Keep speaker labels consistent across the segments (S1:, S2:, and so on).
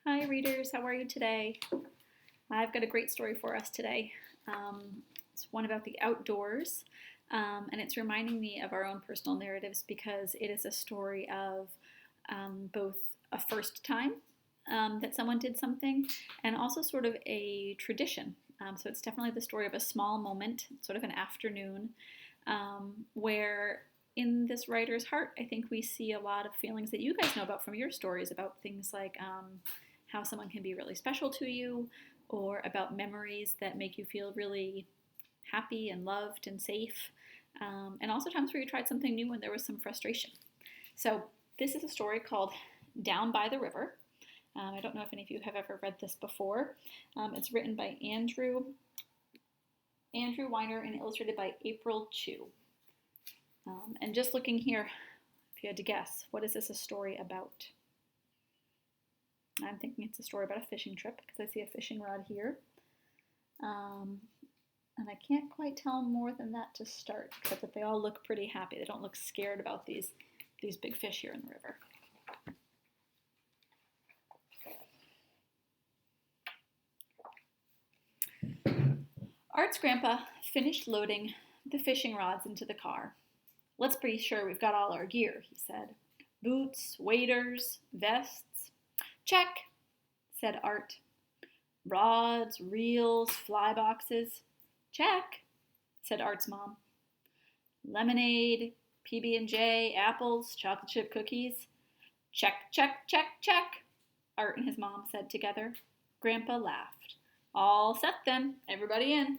S1: Hi readers, how are you today? I've got a great story for us today. It's one about the outdoors, and it's reminding me of our own personal narratives because it is a story of both a first time that someone did something and also sort of a tradition. So it's definitely the story of a small moment, sort of an afternoon, where in this writer's heart, I think we see a lot of feelings that you guys know about from your stories about things like how someone can be really special to you, or about memories that make you feel really happy and loved and safe, and also times where you tried something new and there was some frustration. So this is a story called Down by the River. I don't know if any of you have ever read this before. It's written by Andrew Weiner and illustrated by April Chu. And just looking here, if you had to guess, what is this a story about? I'm thinking it's a story about a fishing trip because I see a fishing rod here. And I can't quite tell more than that to start, except that they all look pretty happy. They don't look scared about these big fish here in the river. Art's grandpa finished loading the fishing rods into the car. "Let's be sure we've got all our gear," he said. "Boots, waders, vests." "Check," said Art. "Rods, reels, fly boxes." "Check," said Art's mom. "Lemonade, PB&J, apples, chocolate chip cookies." "Check, check, check, check," Art and his mom said together. Grandpa laughed. "All set then, everybody in."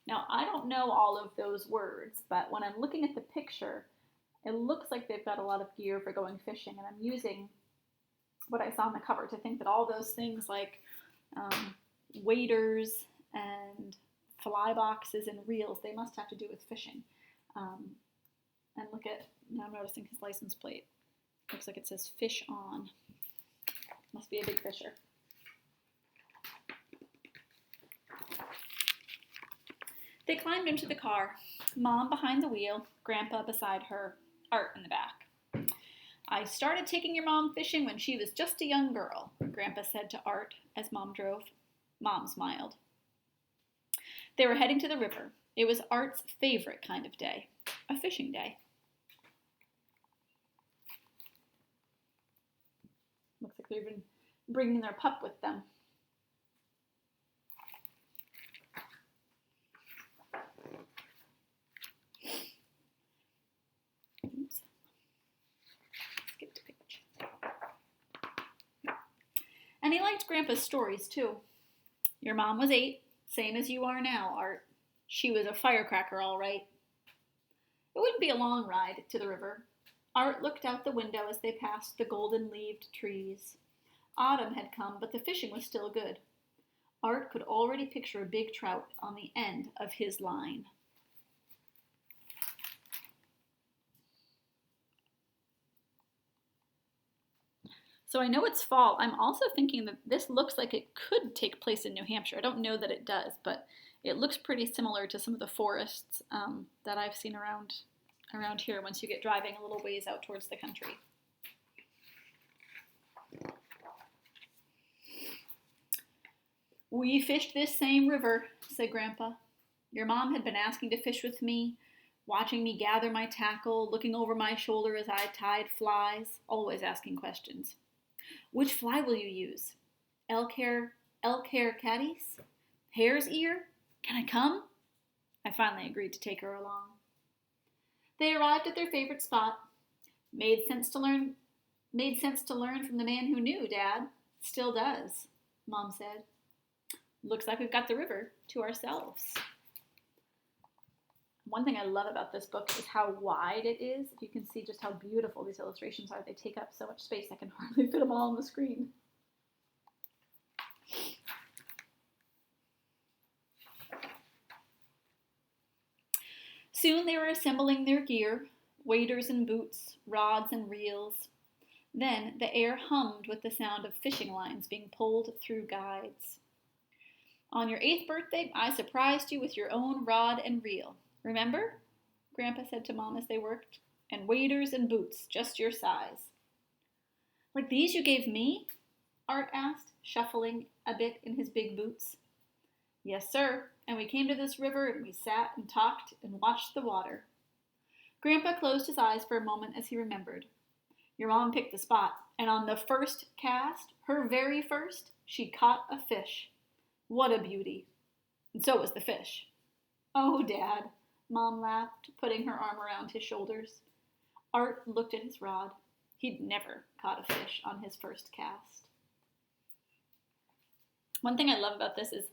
S1: Now, I don't know all of those words, but when I'm looking at the picture, it looks like they've got a lot of gear for going fishing, and I'm using what I saw on the cover to think that all those things like waders and fly boxes and reels, they must have to do with fishing. And look at, now I'm noticing his license plate. Looks like it says fish on. Must be a big fisher. They climbed into the car, Mom behind the wheel, Grandpa beside her, Art in the back. "I started taking your mom fishing when she was just a young girl," Grandpa said to Art as Mom drove. Mom smiled. They were heading to the river. It was Art's favorite kind of day, a fishing day. Looks like they're even bringing their pup with them. Oops. Skipped a page. And he liked Grandpa's stories, too. "Your mom was 8, same as you are now, Art. She was a firecracker, all right." It wouldn't be a long ride to the river. Art looked out the window as they passed the golden-leaved trees. Autumn had come, but the fishing was still good. Art could already picture a big trout on the end of his line. So I know it's fall. I'm also thinking that this looks like it could take place in New Hampshire. I don't know that it does, but it looks pretty similar to some of the forests that I've seen around here once you get driving a little ways out towards the country. "We fished this same river," said Grandpa. "Your mom had been asking to fish with me, watching me gather my tackle, looking over my shoulder as I tied flies, always asking questions. 'Which fly will you use? Elk hair caddies? Hare's ear? Can I come?' I finally agreed to take her along. They arrived at their favorite spot. Made sense to learn from the man who knew, Dad. Still does," Mom said. "Looks like we've got the river to ourselves." One thing I love about this book is how wide it is. If you can see just how beautiful these illustrations are, they take up so much space I can hardly fit them all on the screen. Soon they were assembling their gear, waders and boots, rods and reels. Then the air hummed with the sound of fishing lines being pulled through guides. "On your 8th birthday, I surprised you with your own rod and reel. Remember?" Grandpa said to Mom as they worked. "And waders and boots, just your size." Like these you gave me? Art asked, shuffling a bit in his big boots. Yes, sir, and we came to this river and we sat and talked and watched the water. Grandpa closed his eyes for a moment as he remembered. Your mom picked the spot, and on the first cast, her very first, she caught a fish. What a beauty. And so was the fish. Oh, Dad, Mom laughed, putting her arm around his shoulders. Art looked at his rod. He'd never caught a fish on his first cast. One thing I love about this is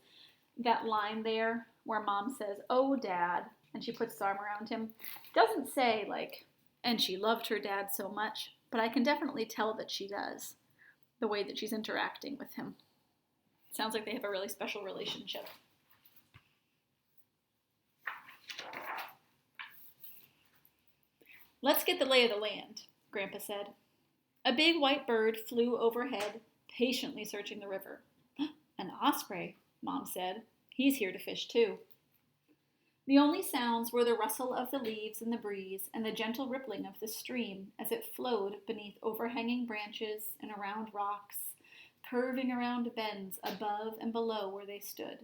S1: that line there where Mom says, oh, Dad, and she puts the arm around him. Doesn't say, like, and she loved her dad so much, but I can definitely tell that she does, the way that she's interacting with him. Sounds like they have a really special relationship. Let's get the lay of the land, Grandpa said. A big white bird flew overhead, patiently searching the river. An osprey, Mom said. He's here to fish too. The only sounds were the rustle of the leaves in the breeze and the gentle rippling of the stream as it flowed beneath overhanging branches and around rocks, curving around bends above and below where they stood.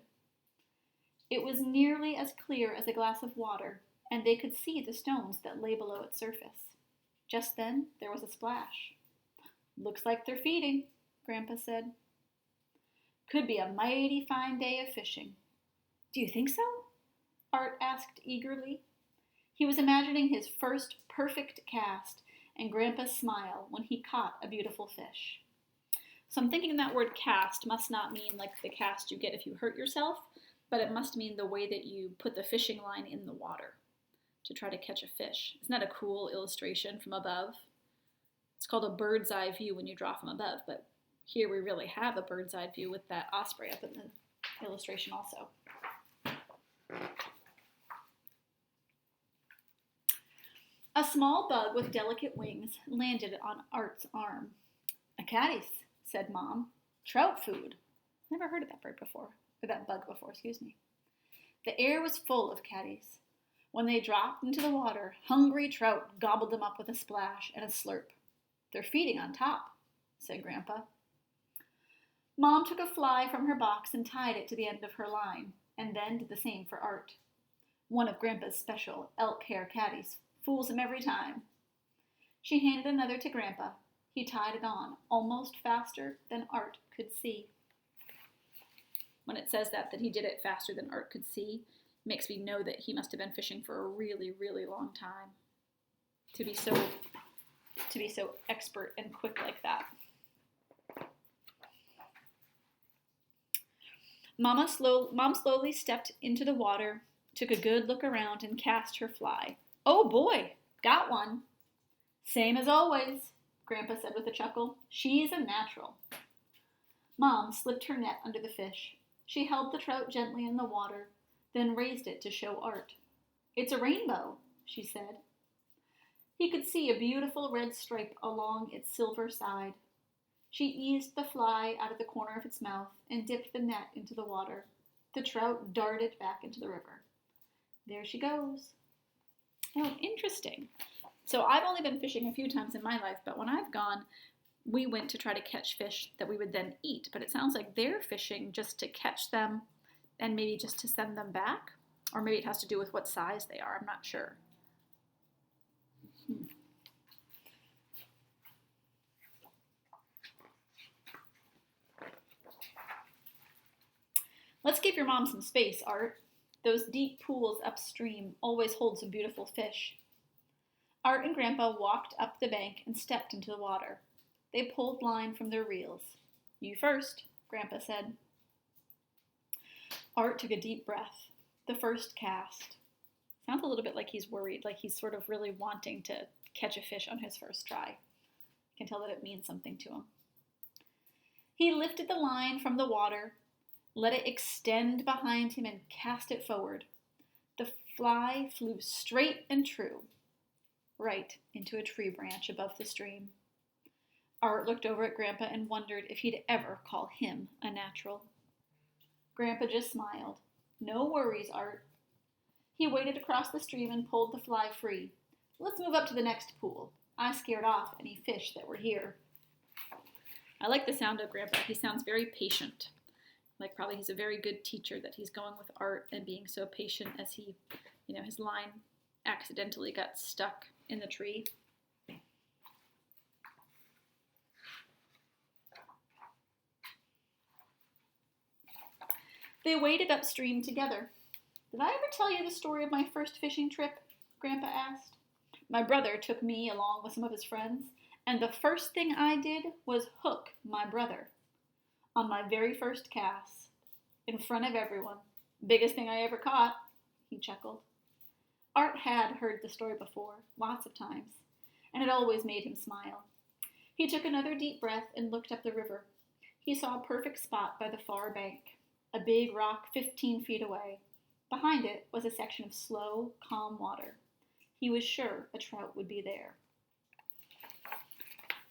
S1: It was nearly as clear as a glass of water, and they could see the stones that lay below its surface. Just then, there was a splash. Looks like they're feeding, Grandpa said. Could be a mighty fine day of fishing. Do you think so? Art asked eagerly. He was imagining his first perfect cast and Grandpa's smile when he caught a beautiful fish. So I'm thinking that word cast must not mean like the cast you get if you hurt yourself, but it must mean the way that you put the fishing line in the water to try to catch a fish. Isn't that a cool illustration from above? It's called a bird's eye view when you draw from above, but here we really have a bird's eye view with that osprey up in the illustration also. A small bug with delicate wings landed on Art's arm. A caddis, said Mom. Trout food. Never heard of that bird before, or that bug before, excuse me. The air was full of caddis. When they dropped into the water, hungry trout gobbled them up with a splash and a slurp. They're feeding on top, said Grandpa. Mom took a fly from her box and tied it to the end of her line, and then did the same for Art. One of Grandpa's special elk hair caddis. Fools him every time. She handed another to Grandpa. He tied it on, almost faster than Art could see. When it says that he did it faster than Art could see, makes me know that he must have been fishing for a really, really long time to be so expert and quick like that. Mom slowly stepped into the water, took a good look around, and cast her fly. Oh boy, got one. Same as always, Grandpa said with a chuckle. She's a natural. Mom slipped her net under the fish. She held the trout gently in the water, then raised it to show Art. It's a rainbow, she said. He could see a beautiful red stripe along its silver side. She eased the fly out of the corner of its mouth and dipped the net into the water. The trout darted back into the river. There she goes. Oh, interesting. So I've only been fishing a few times in my life, but when I've gone, we went to try to catch fish that we would then eat. But it sounds like they're fishing just to catch them and maybe just to send them back. Or maybe it has to do with what size they are. I'm not sure. Let's give your mom some space, Art. Those deep pools upstream always hold some beautiful fish. Art and Grandpa walked up the bank and stepped into the water. They pulled line from their reels. You first, Grandpa said. Art took a deep breath. The first cast. Sounds a little bit like he's worried, like he's sort of really wanting to catch a fish on his first try. I can tell that it means something to him. He lifted the line from the water, let it extend behind him, and cast it forward. The fly flew straight and true, right into a tree branch above the stream. Art looked over at Grandpa and wondered if he'd ever call him a natural. Grandpa just smiled. No worries, Art. He waded across the stream and pulled the fly free. Let's move up to the next pool. I scared off any fish that were here. I like the sound of Grandpa. He sounds very patient. Like probably he's a very good teacher that he's going with Art and being so patient as he, his line accidentally got stuck in the tree. They waded upstream together. Did I ever tell you the story of my first fishing trip? Grandpa asked. My brother took me along with some of his friends, and the first thing I did was hook my brother on my very first cast, in front of everyone. Biggest thing I ever caught, he chuckled. Art had heard the story before, lots of times, and it always made him smile. He took another deep breath and looked up the river. He saw a perfect spot by the far bank, a big rock 15 feet away. Behind it was a section of slow, calm water. He was sure a trout would be there.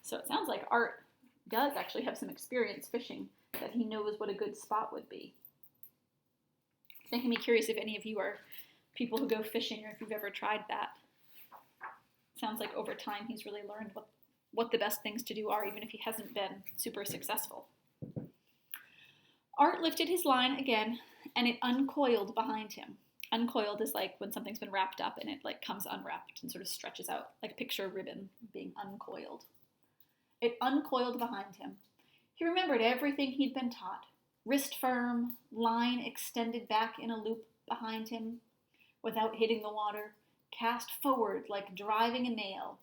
S1: So it sounds like Art does actually have some experience fishing, that he knows what a good spot would be. It's making me curious if any of you are people who go fishing or if you've ever tried that. Sounds like over time he's really learned what the best things to do are, even if he hasn't been super successful. Art lifted his line again, and it uncoiled behind him. Uncoiled is like when something's been wrapped up and it like comes unwrapped and sort of stretches out, like picture a ribbon being uncoiled. It uncoiled behind him. He remembered everything he'd been taught. Wrist firm, line extended back in a loop behind him without hitting the water, cast forward like driving a nail.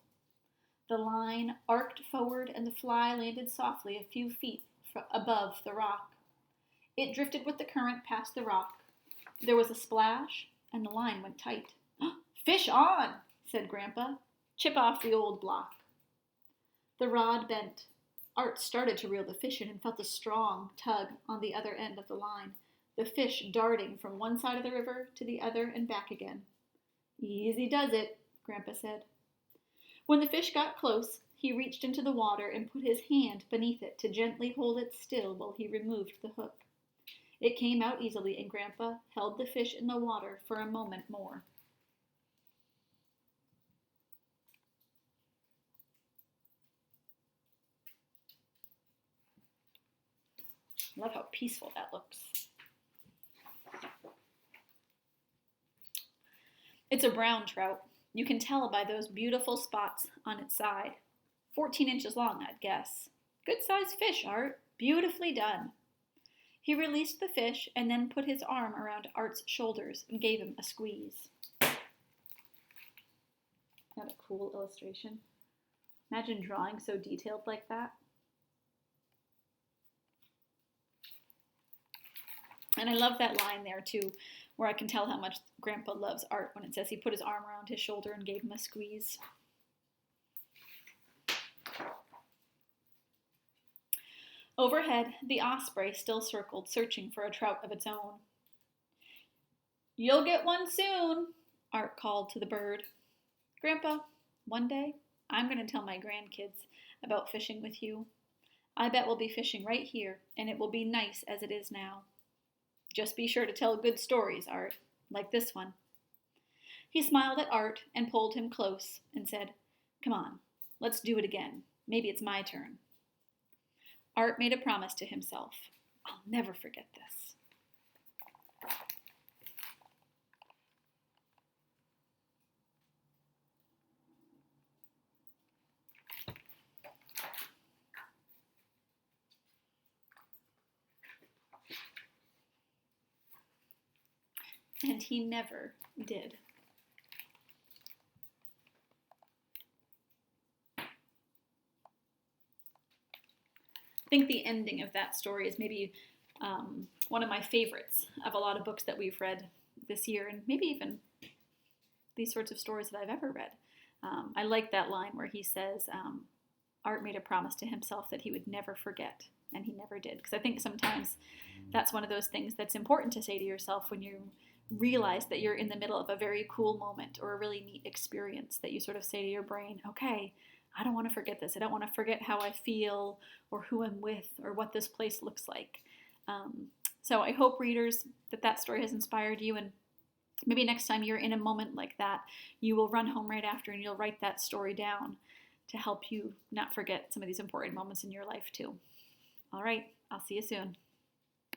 S1: The line arced forward and the fly landed softly a few feet above the rock. It drifted with the current past the rock. There was a splash, and the line went tight. Fish on, said Grandpa. Chip off the old block. The rod bent. Art started to reel the fish in and felt a strong tug on the other end of the line, the fish darting from one side of the river to the other and back again. Easy does it, Grandpa said. When the fish got close, he reached into the water and put his hand beneath it to gently hold it still while he removed the hook. It came out easily, and Grandpa held the fish in the water for a moment more. Love how peaceful that looks. It's a brown trout. You can tell by those beautiful spots on its side. 14 inches long, I'd guess. Good-sized fish, Art. Beautifully done. He released the fish and then put his arm around Art's shoulders and gave him a squeeze. Not a cool illustration. Imagine drawing so detailed like that. And I love that line there too, where I can tell how much Grandpa loves Art when it says he put his arm around his shoulder and gave him a squeeze. Overhead, the osprey still circled, searching for a trout of its own. You'll get one soon, Art called to the bird. Grandpa, one day I'm going to tell my grandkids about fishing with you. I bet we'll be fishing right here, and it will be nice as it is now. Just be sure to tell good stories, Art, like this one. He smiled at Art and pulled him close and said, Come on, let's do it again. Maybe it's my turn. Art made a promise to himself. I'll never forget this. And he never did. I think the ending of that story is maybe one of my favorites of a lot of books that we've read this year, and maybe even these sorts of stories that I've ever read. I like that line where he says, Art made a promise to himself that he would never forget, and he never did. Because I think sometimes that's one of those things that's important to say to yourself when you realize that you're in the middle of a very cool moment or a really neat experience, that you sort of say to your brain, okay, I don't want to forget this. I don't want to forget how I feel or who I'm with or what this place looks like. So I hope, readers, that story has inspired you, and maybe next time you're in a moment like that, you will run home right after and you'll write that story down. to help you not forget some of these important moments in your life too. All right, I'll see you soon.